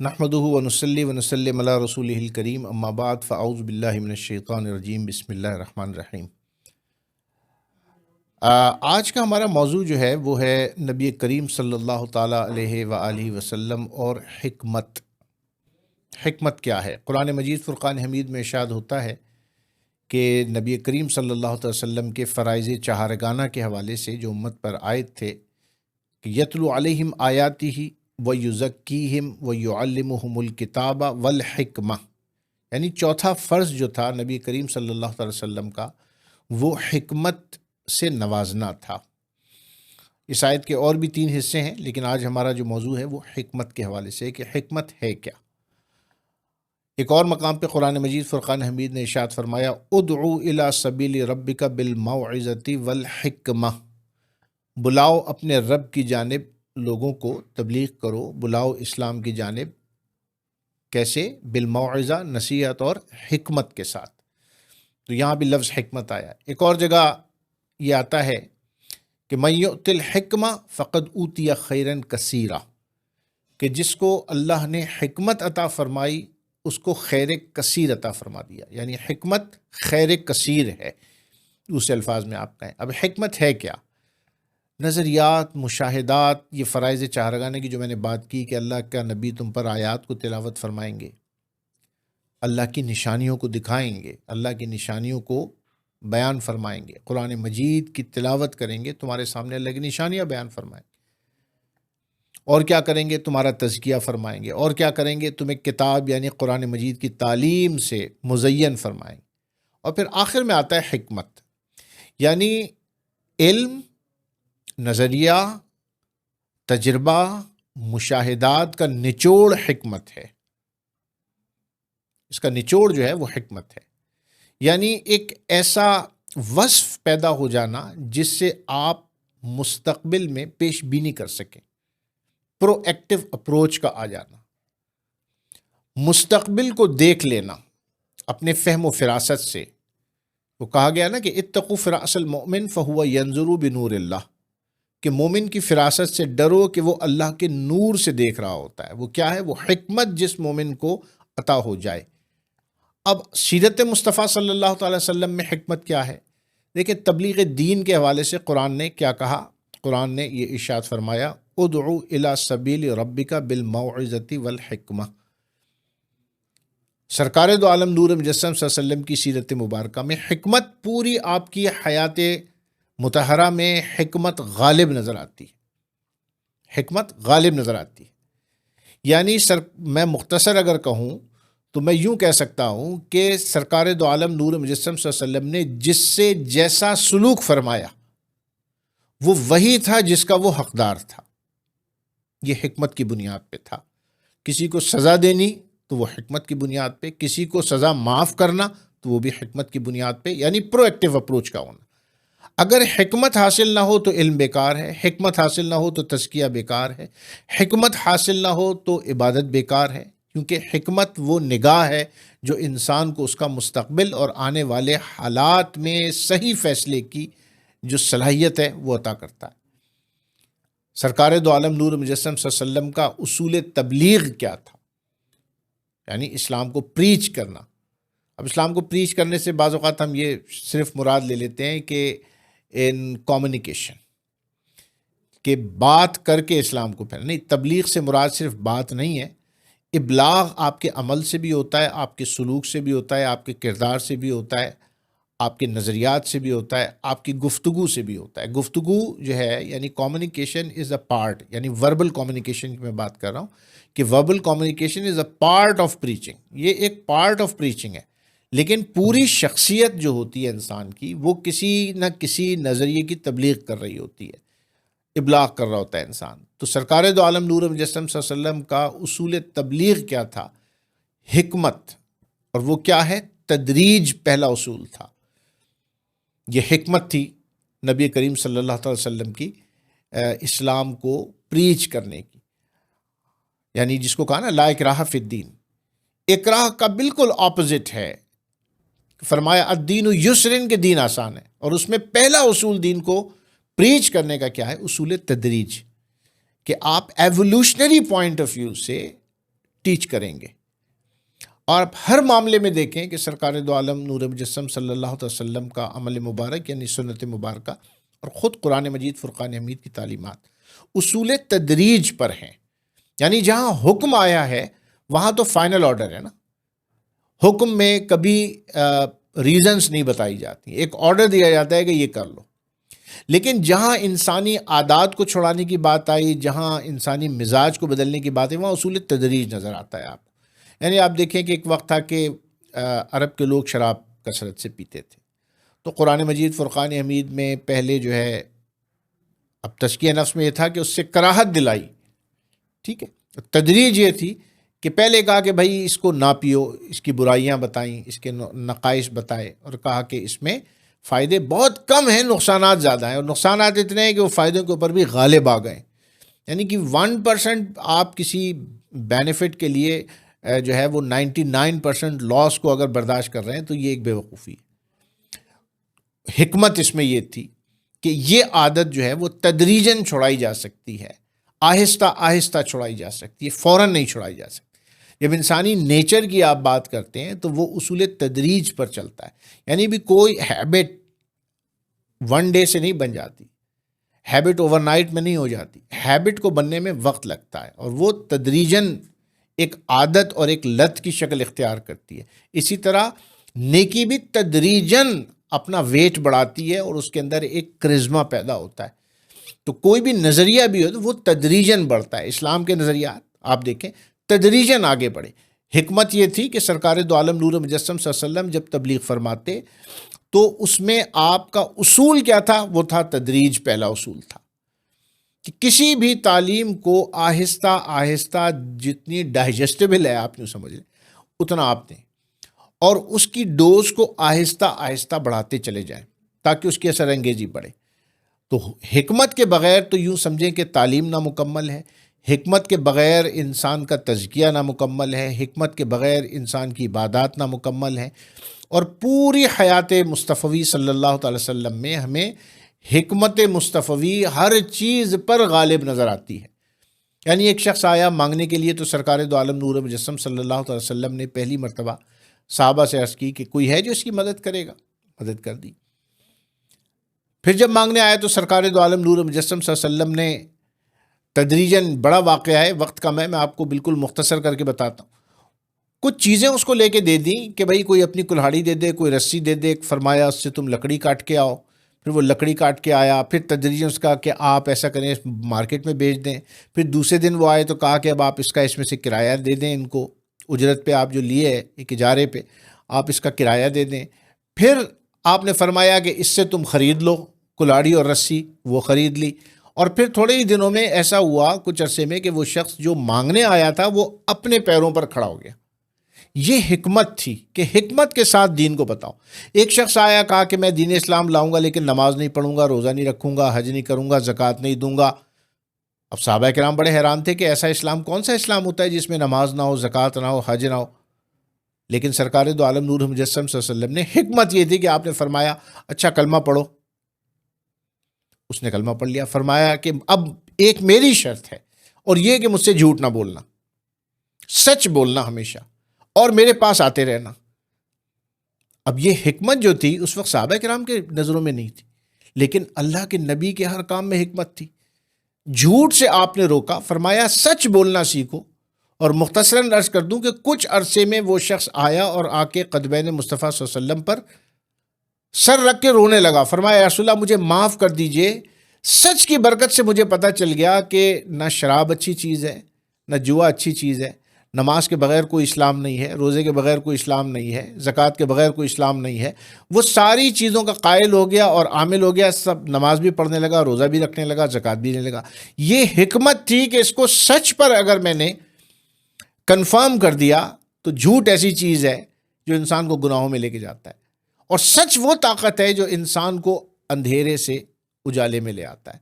نحمده ونصلی ونسلم علی رسولہ الکریم، اما بعد فاعوذ باللہ من الشیطان الرجیم، بسم اللہ الرحمن الرحیم۔ آج کا ہمارا موضوع جو ہے وہ ہے نبی کریم صلی اللہ تعالیٰ علیہ وآلہ وسلم اور حکمت۔ حکمت کیا ہے؟ قرآن مجید فرقان حمید میں ارشاد ہوتا ہے کہ نبی کریم صلی اللہ علیہ وسلم کے فرائض چہارگانہ کے حوالے سے جو امت پر عائد تھے کہ یتلو علیہم آیاتہ وَيُزَكِّيهِمْ وَيُعَلِّمُهُمُ الْكِتَابَ وَالْحِكْمَةَ، یعنی چوتھا فرض جو تھا نبی کریم صلی اللہ علیہ وسلم کا وہ حکمت سے نوازنا تھا۔ اس آیت کے اور بھی 3 حصے ہیں، لیکن آج ہمارا جو موضوع ہے وہ حکمت کے حوالے سے ہے کہ حکمت ہے کیا۔ ایک اور مقام پہ قرآن مجید فرقان حمید نے ارشاد فرمایا ادعو الی سبیل ربک بالموعظۃ والحکمہ، بلاؤ اپنے رب کی جانب لوگوں کو، تبلیغ کرو، بلاؤ اسلام کی جانب، کیسے؟ بالموعظہ، نصیحت اور حکمت کے ساتھ۔ تو یہاں بھی لفظ حکمت آیا۔ ایک اور جگہ یہ آتا ہے کہ من یؤت الحکمہ فقد اوتی خیرا کثیرا، کہ جس کو اللہ نے حکمت عطا فرمائی اس کو خیر کثیر عطا فرما دیا، یعنی حکمت خیر کثیر ہے، دوسرے الفاظ میں آپ کہیں۔ اب حکمت ہے کیا؟ نظریات، مشاہدات، یہ فرائض چہارگانے کی جو میں نے بات کی کہ اللہ کا نبی تم پر آیات کو تلاوت فرمائیں گے، اللہ کی نشانیوں کو دکھائیں گے، اللہ کی نشانیوں کو بیان فرمائیں گے، قرآن مجید کی تلاوت کریں گے، تمہارے سامنے اللہ کی نشانیاں بیان فرمائیں گے، اور کیا کریں گے؟ تمہارا تزکیہ فرمائیں گے، اور کیا کریں گے؟ تمہیں کتاب یعنی قرآن مجید کی تعلیم سے مزین فرمائیں گے۔ اور پھر آخر میں آتا ہے حکمت، یعنی علم، نظریہ، تجربہ، مشاہدات کا نچوڑ حکمت ہے۔ اس کا نچوڑ جو ہے وہ حکمت ہے، یعنی ایک ایسا وصف پیدا ہو جانا جس سے آپ مستقبل میں پیش بینی کر سکیں، پرو ایکٹیو اپروچ کا آ جانا، مستقبل کو دیکھ لینا اپنے فہم و فراست سے۔ وہ کہا گیا نا کہ اتقوا فراس المؤمن فہو ینظر بنور اللہ، کہ مومن کی فراست سے ڈرو کہ وہ اللہ کے نور سے دیکھ رہا ہوتا ہے۔ وہ کیا ہے؟ وہ حکمت جس مومن کو عطا ہو جائے۔ اب سیرت مصطفیٰ صلی اللہ تعالی وسلم میں حکمت کیا ہے؟ دیکھیں تبلیغ دین کے حوالے سے قرآن نے کیا کہا؟ قرآن نے یہ ارشاد فرمایا ادعو الی سبیل ربک بالموعظۃ والحکمہ۔ سرکار دو عالم نور مجسم صلی اللہ علیہ وسلم کی سیرت مبارکہ میں حکمت، پوری آپ کی حیات مطہرہ میں حکمت غالب نظر آتی ہے، حکمت غالب نظر آتی ہے۔ یعنی میں مختصر اگر کہوں تو میں یوں کہہ سکتا ہوں کہ سرکار دو عالم نور مجسم صلی اللہ علیہ وسلم نے جس سے جیسا سلوک فرمایا وہ وہی تھا جس کا وہ حقدار تھا۔ یہ حکمت کی بنیاد پہ تھا۔ کسی کو سزا دینی تو وہ حکمت کی بنیاد پہ، کسی کو سزا معاف کرنا تو وہ بھی حکمت کی بنیاد پہ، یعنی پرو ایکٹیو اپروچ کا ہونا۔ اگر حکمت حاصل نہ ہو تو علم بیکار ہے، حکمت حاصل نہ ہو تو تزکیہ بیکار ہے، حکمت حاصل نہ ہو تو عبادت بیکار ہے، کیونکہ حکمت وہ نگاہ ہے جو انسان کو اس کا مستقبل اور آنے والے حالات میں صحیح فیصلے کی جو صلاحیت ہے وہ عطا کرتا ہے۔ سرکار دو عالم نور مجسم صلی اللہ علیہ وسلم کا اصول تبلیغ کیا تھا؟ یعنی اسلام کو پریچ کرنا۔ اب اسلام کو پریچ کرنے سے بعض اوقات ہم یہ صرف مراد لے لیتے ہیں کہ ان کمیونیکیشن، کہ بات کر کے اسلام کو پھیلانا۔ نہیں، تبلیغ سے مراد صرف بات نہیں ہے، ابلاغ آپ کے عمل سے بھی ہوتا ہے، آپ کے سلوک سے بھی ہوتا ہے، آپ کے کردار سے بھی ہوتا ہے، آپ کے نظریات سے بھی ہوتا ہے، آپ کی گفتگو سے بھی ہوتا ہے۔ گفتگو جو ہے یعنی کمیونیکیشن از اے پارٹ، یعنی وربل کمیونیکیشن کی میں بات کر رہا ہوں کہ verbal communication is a part of preaching, یہ ایک پارٹ آف پریچنگ ہے۔ لیکن پوری شخصیت جو ہوتی ہے انسان کی وہ کسی نہ کسی نظریے کی تبلیغ کر رہی ہوتی ہے، ابلاغ کر رہا ہوتا ہے انسان۔ تو سرکار دو عالم نور مجسم صلی اللہ علیہ وسلم کا اصول تبلیغ کیا تھا؟ حکمت۔ اور وہ کیا ہے؟ تدریج پہلا اصول تھا۔ یہ حکمت تھی نبی کریم صلی اللہ علیہ وسلم کی اسلام کو پریچ کرنے کی، یعنی جس کو کہا نا لا اکراہ فی الدین۔ اکراہ کا بالکل اپوزٹ ہے، فرمایا الدین یسر، کے دین آسان ہے، اور اس میں پہلا اصول دین کو پریچ کرنے کا کیا ہے؟ اصول تدریج، کہ آپ ایوولوشنری پوائنٹ آف ویو سے ٹیچ کریں گے. اور آپ ہر معاملے میں دیکھیں کہ سرکار دو عالم نور مجسم صلی اللہ علیہ وسلم کا عمل مبارک یعنی سنت مبارکہ اور خود قرآن مجید فرقان حمید کی تعلیمات اصول تدریج پر ہیں. یعنی جہاں حکم آیا ہے وہاں تو فائنل آرڈر ہے نا. حکم میں کبھی ریزنز نہیں بتائی جاتی، ایک آرڈر دیا جاتا ہے کہ یہ کر لو. لیکن جہاں انسانی عادات کو چھڑانے کی بات آئی، جہاں انسانی مزاج کو بدلنے کی بات ہے، وہاں اصول تدریج نظر آتا ہے آپ کو. یعنی آپ دیکھیں کہ ایک وقت تھا کہ عرب کے لوگ شراب کثرت سے پیتے تھے، تو قرآن مجید فرقان حمید میں پہلے جو ہے اب تزکیہ نفس میں یہ تھا کہ اس سے کراہت دلائی. ٹھیک ہے، تدریج یہ تھی کہ پہلے کہا کہ بھائی اس کو نہ پیو، اس کی برائیاں بتائیں، اس کے نقائص بتائے، اور کہا کہ اس میں فائدے بہت کم ہیں، نقصانات زیادہ ہیں، اور نقصانات اتنے ہیں کہ وہ فائدوں کے اوپر بھی غالب آ گئے. یعنی کہ 1% آپ کسی بینیفٹ کے لیے جو ہے وہ 99% لاس کو اگر برداشت کر رہے ہیں تو یہ ایک بے وقوفی ہے. حکمت اس میں یہ تھی کہ یہ عادت جو ہے وہ تدریجاً چھڑائی جا سکتی ہے، آہستہ آہستہ چھڑائی جا سکتی ہے، فوراً نہیں چھڑائی جا سکتی. جب انسانی نیچر کی آپ بات کرتے ہیں تو وہ اصول تدریج پر چلتا ہے. یعنی بھی کوئی ہیبٹ 1 ڈے سے نہیں بن جاتی، ہیبٹ اوور نائٹ میں نہیں ہو جاتی، ہیبٹ کو بننے میں وقت لگتا ہے، اور وہ تدریجاً ایک عادت اور ایک لت کی شکل اختیار کرتی ہے. اسی طرح نیکی بھی تدریجاً اپنا ویٹ بڑھاتی ہے اور اس کے اندر ایک کرزمہ پیدا ہوتا ہے. تو کوئی بھی نظریہ بھی ہو تو وہ تدریجاً بڑھتا ہے. اسلام کے نظریات آپ دیکھیں تدریجاً آگے بڑھے. حکمت یہ تھی کہ سرکار دو عالم نور مجسم صلی اللہ علیہ وسلم جب تبلیغ فرماتے تو اس میں آپ کا اصول کیا تھا؟ وہ تھا تدریج. پہلا اصول تھا کہ کسی بھی تعلیم کو آہستہ آہستہ جتنی ڈائجسٹیبل ہے آپ یوں سمجھ لیں اتنا آپ دیں، اور اس کی ڈوز کو آہستہ آہستہ بڑھاتے چلے جائیں تاکہ اس کی اثر انگیزی بڑھے. تو حکمت کے بغیر تو یوں سمجھیں کہ تعلیم نامکمل ہے، حکمت کے بغیر انسان کا تزکیہ نامکمل ہے، حکمت کے بغیر انسان کی عبادات نامکمل ہیں. اور پوری حیات مصطفی صلی اللہ تعالی وسلم میں ہمیں حکمت مصطفی ہر چیز پر غالب نظر آتی ہے. یعنی ایک شخص آیا مانگنے کے لیے تو سرکار دو عالم نور مجسم صلی اللہ تعالی وسلم نے پہلی مرتبہ صحابہ سے عرض کی کہ کوئی ہے جو اس کی مدد کرے گا؟ مدد کر دی. پھر جب مانگنے آیا تو سرکار دو عالم نور مجسم صلی اللہ علیہ وسلم نے تدریجاً، بڑا واقعہ ہے، وقت کم ہے، میں آپ کو بالکل مختصر کر کے بتاتا ہوں، کچھ چیزیں اس کو لے کے دے دیں کہ بھائی کوئی اپنی کلہاڑی دے دے، کوئی رسی دے دے، فرمایا اس سے تم لکڑی کاٹ کے آؤ. پھر وہ لکڑی کاٹ کے آیا، پھر تدریجاً اس کا کہ آپ ایسا کریں مارکیٹ میں بیچ دیں. پھر دوسرے دن وہ آئے تو کہا کہ اب آپ اس کا اس میں سے کرایہ دے دیں، ان کو اجرت پہ آپ جو لیے ہے ایک اجارے پہ آپ اس کا کرایہ دے دیں. پھر آپ نے فرمایا کہ اس سے تم خرید لو کلاڑی اور رسی، وہ خرید لی. اور پھر تھوڑے ہی دنوں میں ایسا ہوا کچھ عرصے میں کہ وہ شخص جو مانگنے آیا تھا وہ اپنے پیروں پر کھڑا ہو گیا. یہ حکمت تھی کہ حکمت کے ساتھ دین کو بتاؤ. ایک شخص آیا کہا کہ میں دین اسلام لاؤں گا لیکن نماز نہیں پڑھوں گا، روزہ نہیں رکھوں گا، حج نہیں کروں گا، زکوٰۃ نہیں دوں گا. اب صحابہ کرام بڑے حیران تھے کہ ایسا اسلام کون سا اسلام ہوتا ہے جس میں نماز نہ ہو، زکوٰۃ نہ ہو، حج نہ ہو. لیکن سرکار دو عالم نور مجسم صلی اللہ علیہ وسلم نے حکمت یہ تھی کہ آپ نے فرمایا اچھا کلمہ پڑھو. اس نے کلمہ پڑھ لیا. فرمایا کہ اب ایک میری شرط ہے اور یہ کہ مجھ سے جھوٹ نہ بولنا، سچ بولنا ہمیشہ، اور میرے پاس آتے رہنا. اب یہ حکمت جو تھی اس وقت صحابہ کرام کے نظروں میں نہیں تھی، لیکن اللہ کے نبی کے ہر کام میں حکمت تھی. جھوٹ سے آپ نے روکا، فرمایا سچ بولنا سیکھو. اور مختصراً عرض کر دوں کہ کچھ عرصے میں وہ شخص آیا اور آ کے قدمین مصطفیٰ صلی اللہ علیہ وسلم پر سر رکھ کے رونے لگا. فرمایا یا رسول اللہ مجھے معاف کر دیجئے، سچ کی برکت سے مجھے پتہ چل گیا کہ نہ شراب اچھی چیز ہے، نہ جوا اچھی چیز ہے، نماز کے بغیر کوئی اسلام نہیں ہے، روزے کے بغیر کوئی اسلام نہیں ہے، زکوٰۃ کے بغیر کوئی اسلام نہیں ہے. وہ ساری چیزوں کا قائل ہو گیا اور عامل ہو گیا، سب نماز بھی پڑھنے لگا، روزہ بھی رکھنے لگا، زکوٰۃ بھی دینے لگا. یہ حکمت تھی کہ اس کو سچ پر اگر میں نے کنفرم کر دیا تو جھوٹ ایسی چیز ہے جو انسان کو گناہوں میں لے کے جاتا ہے، اور سچ وہ طاقت ہے جو انسان کو اندھیرے سے اجالے میں لے آتا ہے.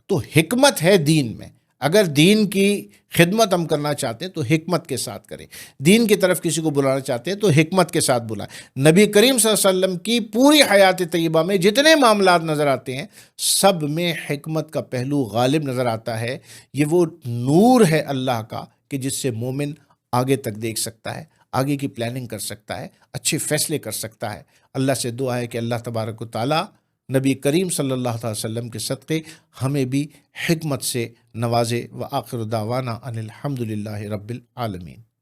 تو حکمت ہے دین میں. اگر دین کی خدمت ہم کرنا چاہتے ہیں تو حکمت کے ساتھ کریں، دین کی طرف کسی کو بلانا چاہتے ہیں تو حکمت کے ساتھ بلائیں۔ نبی کریم صلی اللہ علیہ وسلم کی پوری حیات طیبہ میں جتنے معاملات نظر آتے ہیں سب میں حکمت کا پہلو غالب نظر آتا ہے۔ یہ وہ نور ہے اللہ کا کہ جس سے مومن آگے تک دیکھ سکتا ہے، آگے کی پلاننگ کر سکتا ہے، اچھے فیصلے کر سکتا ہے۔ اللہ سے دعا ہے کہ اللہ تبارک و تعالیٰ نبی کریم صلی اللہ علیہ وسلم کے صدقے ہمیں بھی حکمت سے نوازے۔ وآخر دعوانا ان الحمد للہ رب العالمین۔